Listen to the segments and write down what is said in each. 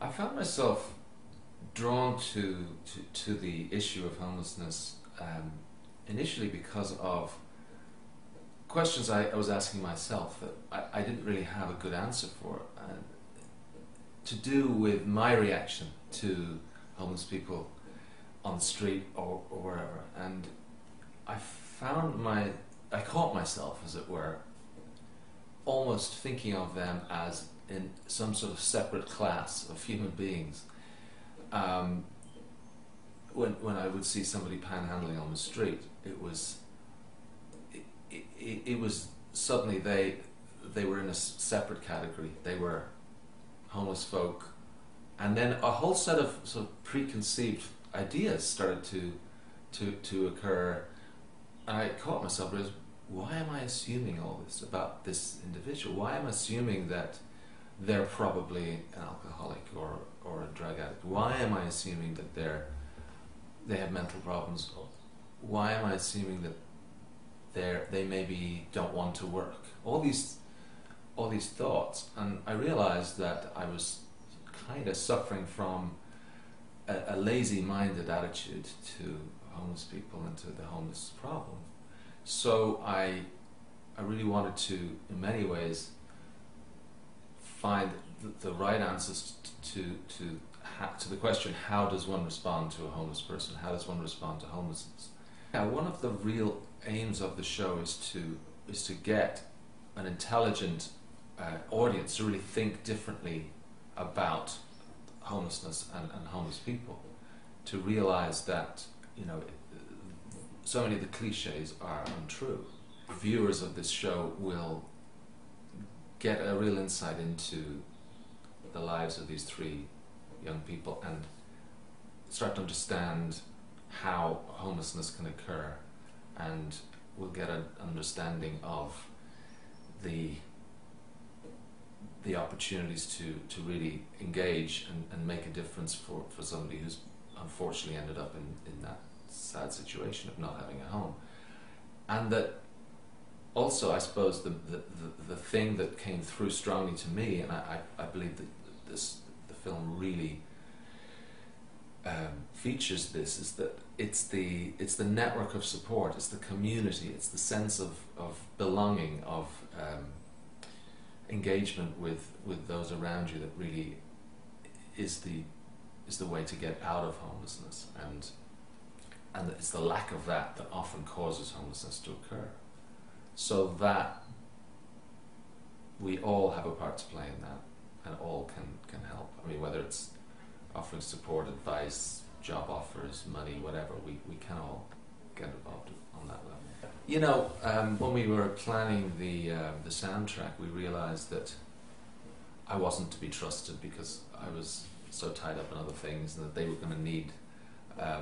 I found myself drawn to the issue of homelessness initially because of questions I was asking myself that I didn't really have a good answer for, to do with my reaction to homeless people on the street or wherever. And I caught myself, as it were, almost thinking of them as in some sort of separate class of human beings. When I would see somebody panhandling on the street, it was suddenly they were in a separate category. They were homeless folk, and then a whole set of sort of preconceived ideas started to occur. And I caught myself realizing, why am I assuming all this about this individual? Why am I assuming that they're probably an alcoholic or a drug addict? Why am I assuming that they have mental problems? Why am I assuming that they maybe don't want to work? All these thoughts, and I realized that I was kind of suffering from a lazy-minded attitude to homeless people and to the homeless problem. So I really wanted to, in many ways, find the right answers to the question, how does one respond to a homeless person? How does one respond to homelessness? Now, one of the real aims of the show is to get an intelligent audience to really think differently about homelessness and homeless people, to realize that, you know, so many of the cliches are untrue. Viewers of this show will get a real insight into the lives of these three young people and start to understand how homelessness can occur, and we'll get an understanding of the opportunities to really engage and make a difference for somebody who's unfortunately ended up in that sad situation of not having a home. And that also, I suppose, the thing that came through strongly to me, and I believe that the film really features this, is that it's the network of support, it's the community, it's the sense of belonging, of engagement with those around you that really is the way to get out of homelessness, and it's the lack of that that often causes homelessness to occur. So that we all have a part to play in that, and all can help. I mean, whether it's offering support, advice, job offers, money, whatever, we can all get involved on that level. You know, when we were planning the soundtrack, we realized that I wasn't to be trusted because I was so tied up in other things, and that they were going to need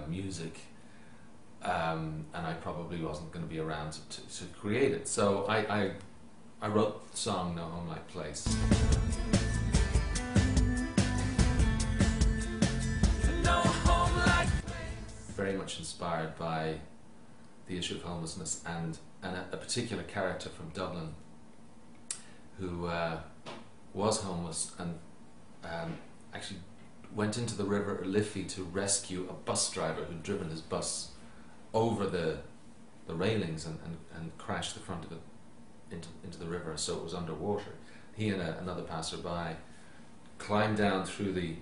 music, and I probably wasn't going to be around to create it. So I wrote the song No Home Like Place. Very much inspired by the issue of homelessness and a particular character from Dublin who was homeless and actually went into the River Liffey to rescue a bus driver who'd driven his bus over the railings and crashed the front of it into the river, so it was underwater. He and another passerby climbed down through the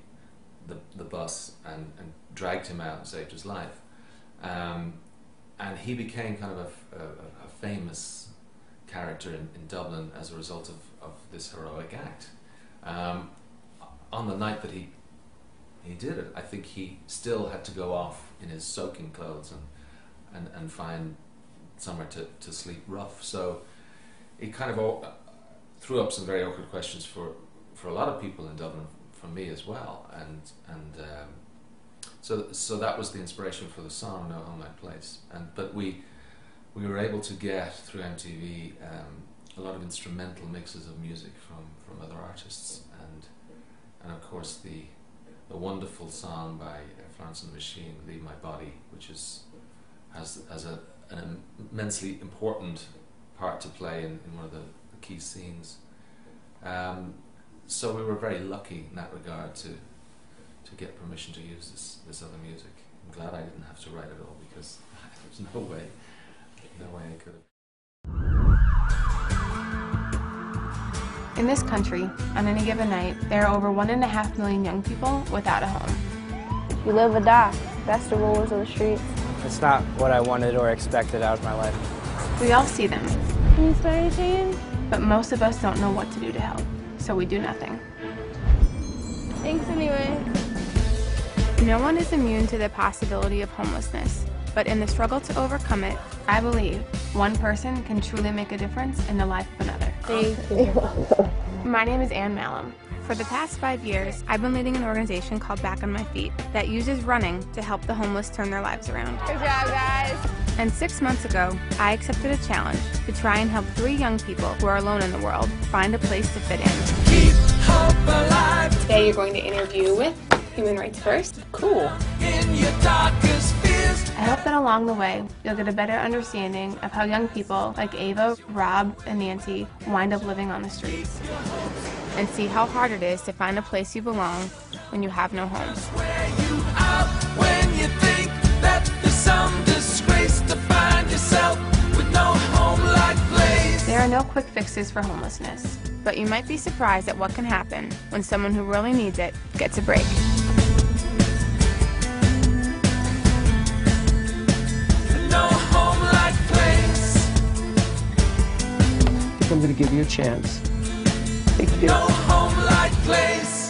bus and dragged him out and saved his life. And he became kind of a famous character in Dublin as a result of this heroic act. On the night that he did it, I think he still had to go off in his soaking clothes and find somewhere to sleep rough. So it kind of threw up some very awkward questions for a lot of people in Dublin, for me as well, and so that was the inspiration for the song No Home Like Place. But we were able to get through MTV a lot of instrumental mixes of music from other artists, and of course the wonderful song by Florence and the Machine, Leave My Body, which has an immensely important part to play in one of the key scenes. So we were very lucky in that regard to to get permission to use this other music. I'm glad I didn't have to write it all, because there's no way I could have. In this country, on any given night, there are over 1.5 million young people without a home. You live or die. That's the rules of the streets. It's not what I wanted or expected out of my life. We all see them, Can you spell your change? but most of us don't know what to do to help, so we do nothing. Thanks anyway. No one is immune to the possibility of homelessness, but in the struggle to overcome it, I believe one person can truly make a difference in the life of another. Thank you. My name is Anne Mahlum. For the past 5 years, I've been leading an organization called Back on My Feet that uses running to help the homeless turn their lives around. Good job, guys. And 6 months ago, I accepted a challenge to try and help 3 young people who are alone in the world find a place to fit in. Keep hope alive. Today you're going to interview with Human Rights First. Cool. In your darkest fears. I hope that along the way, you'll get a better understanding of how young people like Ava, Rob, and Nancy wind up living on the streets, and see how hard it is to find a place you belong when you have no home. Wear you out when you think that there's some disgrace to find yourself with no home-like place. There are no quick fixes for homelessness, but you might be surprised at what can happen when someone who really needs it gets a break. No home-like place. I'm going to give you a chance. No home-like place.